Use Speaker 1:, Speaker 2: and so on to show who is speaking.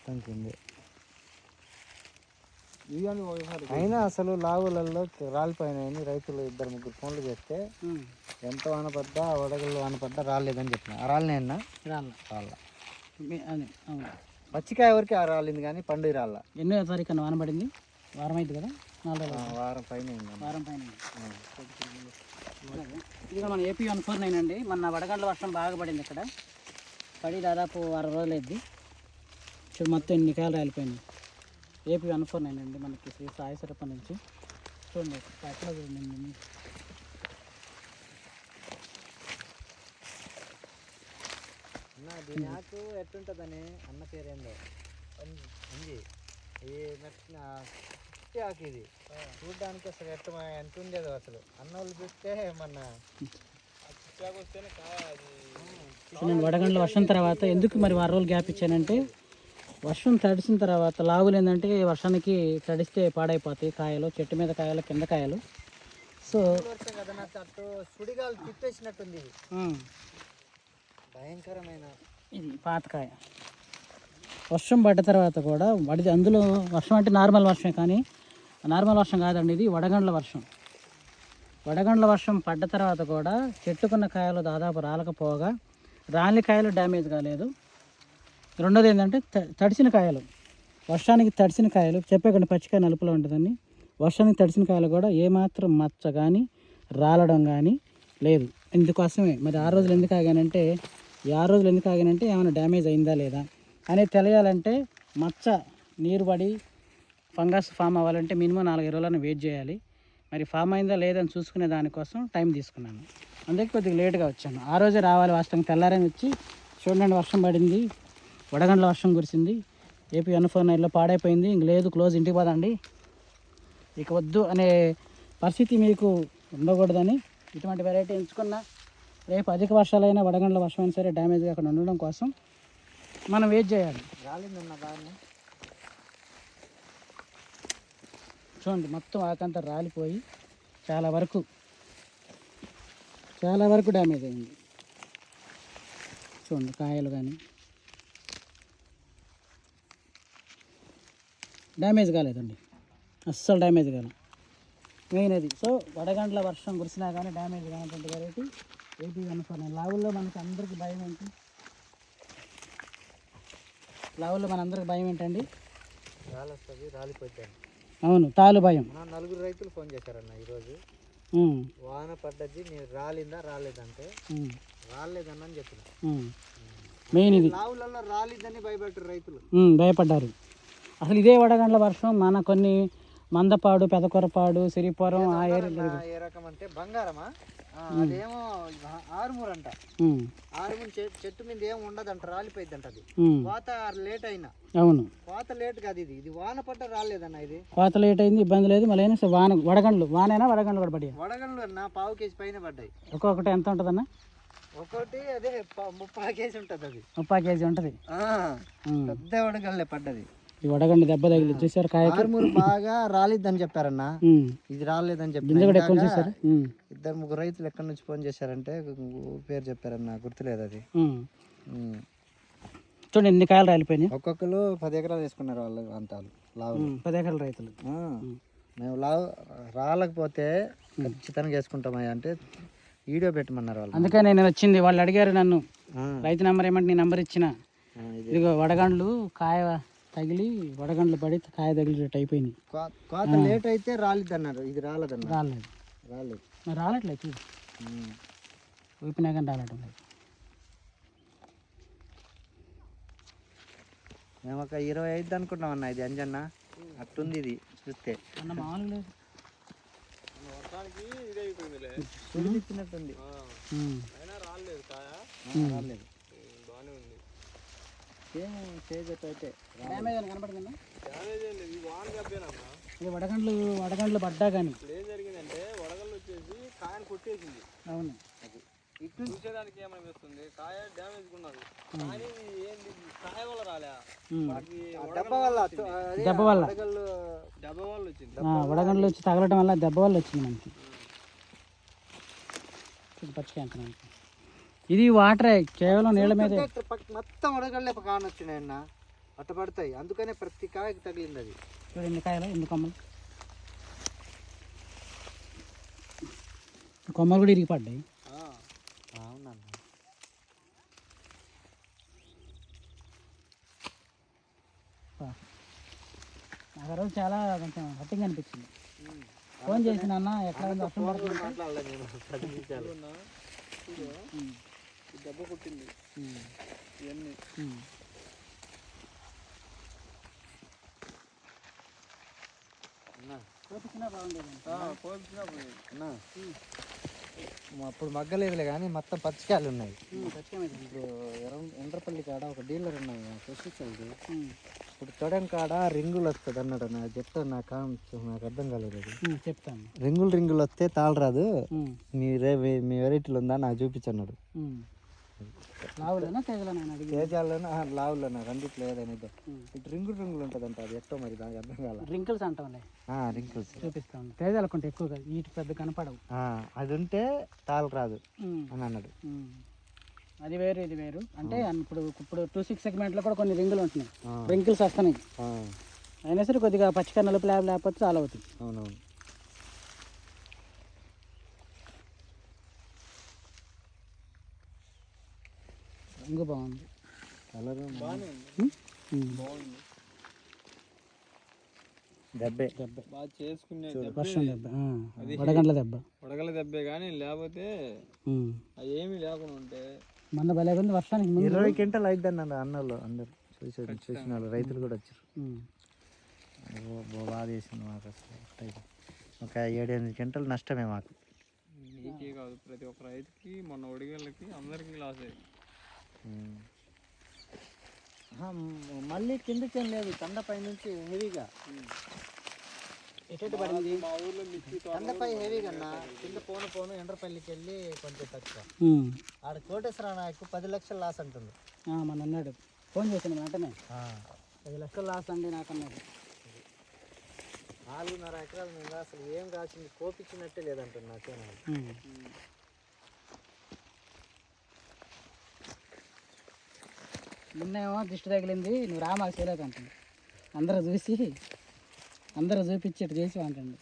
Speaker 1: మొత్తానికి ఉంది. అయినా అసలు లావులలో రాలిపోయినాయని రైతులు 2-3 ఫోన్లు చేస్తే ఎంత వాన పడ్డా వడగళ్ళు వాన పడ్డా రాలేదని చెప్పిన. ఆ రాళ్ళనేనా? రాళ్ళ పచ్చికాయ వరకు ఆ రాలింది కానీ పండుగ రాళ్ళ.
Speaker 2: ఎన్నో తారీఖు వాన పడింది? వారం అయింది కదా, 4 రోజులు,
Speaker 1: వారం పైన.
Speaker 2: ఇది మన ఏపీ 149 అండి. మన వడగండ్ల వర్షం బాగా పడింది ఇక్కడ, పడి దాదాపు 6 రోజులు అయింది. చూడు మొత్తం ఎన్ని కాయలు రాలిపోయినాయి. ఏపీ 149 అండి, మనకి శ్రీ సాయి సరప్ప నుంచి. చూడండి ఎట్లా చూడండి.
Speaker 1: దీని ఆకు ఎట్లుంటుందని అన్న పేరేందో అంది. ఈ నచ్చిన ఆకు ఇది చూడడానికి అసలు ఎంత ఉండేదో అసలు. అన్న వాళ్ళు చూస్తే మన
Speaker 2: నేను వడగండ్ల వర్షం తర్వాత ఎందుకు మరి 6 రోజులు గ్యాప్ ఇచ్చానంటే, వర్షం తడిసిన తర్వాత లావులు ఏంటంటే వర్షానికి తడిస్తే పాడైపోతాయి కాయలు, చెట్టు మీద కాయలు, కింద కాయలు. సో
Speaker 1: వర్షం కదా నాకు అటు సుడిగాలు తిప్పేసినట్టుంది. ఇది భయంకరమైన,
Speaker 2: ఇది పాతకాయ. వర్షం పడ్డ తర్వాత కూడా అందులో వర్షం అంటే నార్మల్ వర్షమే, కానీ నార్మల్ వర్షం కాదండి, ఇది వడగండ్ల వర్షం. వడగండ్ల వర్షం పడ్డ తర్వాత కూడా చెట్టుకున్న కాయలు దాదాపు రాలకపోగా, రాని కాయలు డ్యామేజ్ కాలేదు. రెండోది ఏంటంటే తడిసిన కాయలు, వర్షానికి తడిసిన కాయలు, చెప్పేకండి పచ్చికాయ నలుపులో ఉంటుందని, వర్షానికి తడిసిన కాయలు కూడా ఏమాత్రం మచ్చ కానీ రాలడం కానీ లేదు. ఇందుకోసమే మరి 6 రోజులు ఎందుకు ఆగానంటే, ఈ 6 రోజులు ఎందుకు ఆగానంటే ఏమైనా డ్యామేజ్ అయిందా లేదా అనేది తెలియాలంటే, మచ్చ నీరు పడి ఫంగస్ ఫామ్ అవ్వాలంటే మినిమం 4-5 రోజులను వెయిట్ చేయాలి. మరి ఫామ్ అయిందా లేదని చూసుకునే దానికోసం టైం తీసుకున్నాను. అందుకే కొద్దిగా లేట్గా వచ్చాను. ఆ రోజే రావాలి వాస్తవంగా, తెల్లారని వచ్చి చూడండి వర్షం పడింది, వడగండ్ల వర్షం కురిసింది. ఏపీ 149లో పాడైపోయింది, ఇంక లేదు, క్లోజ్, ఇంటికి పోదండి, ఇక వద్దు అనే పరిస్థితి మీకు ఉండకూడదని ఇటువంటి వెరైటీ ఎంచుకున్నా. రేపు అధిక వర్షాలైనా వడగండ్ల వర్షం అయినా సరే డ్యామేజ్గా అక్కడ ఉండడం కోసం మనం వెయిట్ చేయాలి.
Speaker 1: రాలిందన్న బాగా
Speaker 2: చూడండి మొత్తం ఆకంతా రాలిపోయి చాలా వరకు డ్యామేజ్ అయింది. చూడండి కాయలు కానీ డ్యామేజ్ కాలేదండి, అస్సలు డ్యామేజ్ కాలేదు. మెయిన్ అది. సో వడగండ్ల వర్షం కురిసినా కానీ డ్యామేజ్ కానటువంటి వెరైటీ ఏపీ 149. లావుల్లో మనకి అందరికీ భయం ఏంటి? లావుల్లో మనందరికి భయం ఏంటండి?
Speaker 1: రాలొస్తుంది, రాలిపోతాయి.
Speaker 2: అవును, తాలు భయం.
Speaker 1: 4 రైతులు ఫోన్ చేశారన్న ఈరోజు. వాన పడ్డది, నేను రాలిందా రాలేదంటే రాలేదన్న అని చెప్పిన.
Speaker 2: మెయిన్ ఇది,
Speaker 1: లావులలో రాలిద్దని భయపడ్డారు రైతులు,
Speaker 2: భయపడ్డారు. అసలు ఇదే వడగండ్ల వర్షం మన కొన్ని మందపాడు, పెదకొరపాడు, సిరిపురం ఆ ఏరియా.
Speaker 1: ఏ రకం అంటే బంగారమా, అదేమో ఆరుమూరు అంట. ఆరుమూరు చెట్టు మీద ఏం ఉండదంట, రాలిపోయింది అంట. అది కోత లేట్ అయినా.
Speaker 2: అవును,
Speaker 1: కోత లేట్ కాదు, ఇది వాన పడ్డ రాలేదన్న. ఇది
Speaker 2: కోత లేట్ అయింది, ఇబ్బంది లేదు. మళ్ళీ వాన వడగండ్లు, వానైనా వడగండ్లు కూడా పడ్డాయి.
Speaker 1: వడగండ్లు అన్న 1/2 కేజీ పైన పడ్డాయి.
Speaker 2: ఒక్కొక్కటి ఎంత ఉంటుందన్న?
Speaker 1: ఒకటి అదే 30 కేజీ ఉంటుంది. అది
Speaker 2: 30 కేజీ ఉంటుంది.
Speaker 1: పెద్ద వడగండ్లే పడ్డది.
Speaker 2: ఈ వడగండి దెబ్బ తగిలి చూసారు కాయ
Speaker 1: బాగా రాలేదని చెప్పారన్న, ఇది రాలేదని చెప్పి 2-3 రైతులు ఎక్కడి నుంచి ఫోన్ చేశారంటే పేరు చెప్పారన్న, గుర్తులేదు అది.
Speaker 2: చూడండి ఎన్ని కాయలు రాలిపోయినాయి.
Speaker 1: ఒక్కొక్కరు 10 ఎకరాలు వేసుకున్నారు వాళ్ళు, అంతా లావు
Speaker 2: 10 ఎకరాల రైతులు.
Speaker 1: మేము లావు రాలేకపోతే ఖచ్చితంగా వేసుకుంటామయ్యా అంటే వీడియో పెట్టమన్నారు వాళ్ళు.
Speaker 2: అందుకే నేను వచ్చింది, వాళ్ళు అడిగారు నన్ను రైతు నెంబర్ ఏమంటే నీ నెంబర్ ఇచ్చిన. ఇదిగో వడగండ్లు కాయ తగిలి, వడగండ్లు పడి కాయ తగిలినట్టు అయిపోయింది.
Speaker 1: కోత లేట్ అయితే రాలేదు అన్నారు, ఇది రాలేదన్న. రాలేదు
Speaker 2: మరి రాలట్లేదు, చూడు ఊపినా కానీ రాలటం లేదు.
Speaker 1: మేము ఒక 25 అనుకుంటాం అన్న, ఇది అంజన్న అట్టుంది. ఇది చూస్తే
Speaker 2: అన్న మామూలు లేదు,
Speaker 1: ఇచ్చినట్టుంది. రాలేదు,
Speaker 2: వడగండ్లు పడ్డా కానీ
Speaker 3: ఏం జరిగిందంటే వడగళ్ళు వచ్చేసి కాయను కొట్టేసింది.
Speaker 2: అవును,
Speaker 3: చూసేదానికి ఏమైనా వస్తుంది, కాయ డ్యామేజ్ ఉన్నది. కానీ ఏంది కాయ వల్ల రాలే,
Speaker 1: దెబ్బ వల్ల
Speaker 3: వచ్చింది.
Speaker 2: వడగండ్లు వచ్చి తగలటం వల్ల దెబ్బ వల్ల వచ్చింది మనకి. పచ్చికాయ ఇది వాటరే, కేవలం నీళ్ళ మీద
Speaker 1: మొత్తం వడగళ్ళే కానొచ్చినాయన్న. అట్ట పడతాయి, అందుకనే ప్రతి కాయకి తగిలింది అది.
Speaker 2: చూడు ఎన్ని కాయలు, ఎన్ని కొమ్మలు, కొమ్మలు కూడా ఇరిగి పడ్డాయి.
Speaker 1: అవునన్నా.
Speaker 2: నాకు ఆ రోజు చాలా కొంచెం హట్టింగ్ అనిపించింది. ఫోన్ చేసిన అన్న ఎట్లా ఉంది వర్షం పడుతుంది
Speaker 1: మాట్లాడలే నేను 10 నిమిషాలు.
Speaker 3: దెబ్బ కొట్టింది ఇవన్నీ.
Speaker 2: కోపించినా బాగుండేది
Speaker 1: అన్నా అప్పుడు మగ్గలేదులే కానీ మొత్తం పచ్చికాయలు ఉన్నాయి. ఇప్పుడు ఎండ్రపల్లి కాడ ఒక డీలర్ ఉన్నాయి ప్రశ్నించండి. ఇప్పుడు తొడం కాడ రింగులు వస్తుంది అన్నాడు. నాకు చెప్తాను, నాకు అర్థం కాలేదు అది.
Speaker 2: చెప్తాను.
Speaker 1: రింగులు వస్తే తాళరాదు, మీ వెరైటీలు ఉందా నాకు చూపించన్నాడు.
Speaker 2: లావులేనా తేగలనా అడిగి?
Speaker 1: తేజాల్లోనా లావులోనా రెండిట్లో ఏదైనా ఇద్దాం. ఇటు రింగులు ఉంటుందంట, అది ఎట్టో మరి నాకు అర్థం కాదు.
Speaker 2: రింకిల్స్ అంటాంలే.
Speaker 1: రింకిల్స్
Speaker 2: చూపిస్తాను. తేజాలకుంటే ఎక్కువగా వీటి పెద్ద కనపడవు.
Speaker 1: అది ఉంటే తాళ రాదు అని అన్నాడు.
Speaker 2: అది వేరు ఇది వేరు. అంటే ఇప్పుడు 26 సెగ్మెంట్లో కూడా కొన్ని రింగులు ఉంటున్నాయి, రింకిల్స్ వస్తున్నాయి. అయినా సరే కొద్దిగా పచ్చిక నలుపు లేకపోతే చాలా అవుతుంది.
Speaker 1: అవునవును.
Speaker 2: రంగు బాగుంది,
Speaker 1: కలర్
Speaker 3: బాగానే ఉంది, బాగుంది.
Speaker 1: దెబ్బే
Speaker 3: బాగా చేసుకునే
Speaker 2: వర్షం దెబ్బ, వడగండ్ల దెబ్బ.
Speaker 3: వడగల దెబ్బే కానీ లేకపోతే ఏమీ లేకుండా ఉంటే
Speaker 2: మొన్న భలే ఉంది వర్షానికి ముందు.
Speaker 1: 20 క్వింటాలు అయిద్ది అన్నారు అన్నోళ్ళు అందరు. చూసిన వాళ్ళు రైతులు కూడా వచ్చారు. బాగా చేసింది మాకు అసలు. ఒక 7-8 క్వింటాలు నష్టమే మాకు.
Speaker 3: నీకే కాదు, ప్రతి ఒక్క రైతుకి మొన్న ఒడిగళ్ళకి అందరికీ లాస్ అయ్యింది.
Speaker 1: మళ్ళీ కిందకి ఏం లేదు, కండపై నుంచి హెవీగా
Speaker 2: ఎటు పడింది.
Speaker 3: మా ఊర్లో మిర్చి
Speaker 1: కండపై హెవీగా అన్న. కింద పోను ఎండ్రపల్లికి వెళ్ళి కొంచెం తక్కువ. ఆడ కోటేశ్వర నాయకు 10 లక్షలు లాస్ అంటుంది.
Speaker 2: మన అన్నాడు, ఫోన్ చేశాను వెంటనే. 10 లక్షలు లాస్ అండి నాకు అన్నాడు.
Speaker 1: 4.5 ఎకరాల మీద అసలు ఏం కాసింది, కోపించినట్టే లేదంటుంది నాకేనా.
Speaker 2: నిన్నేమో దిష్టి తగిలింది, నువ్వు రా మాకు చేయలేదు అంటుంది. అందరూ చూపించి ఇటు చేసి అంటండి.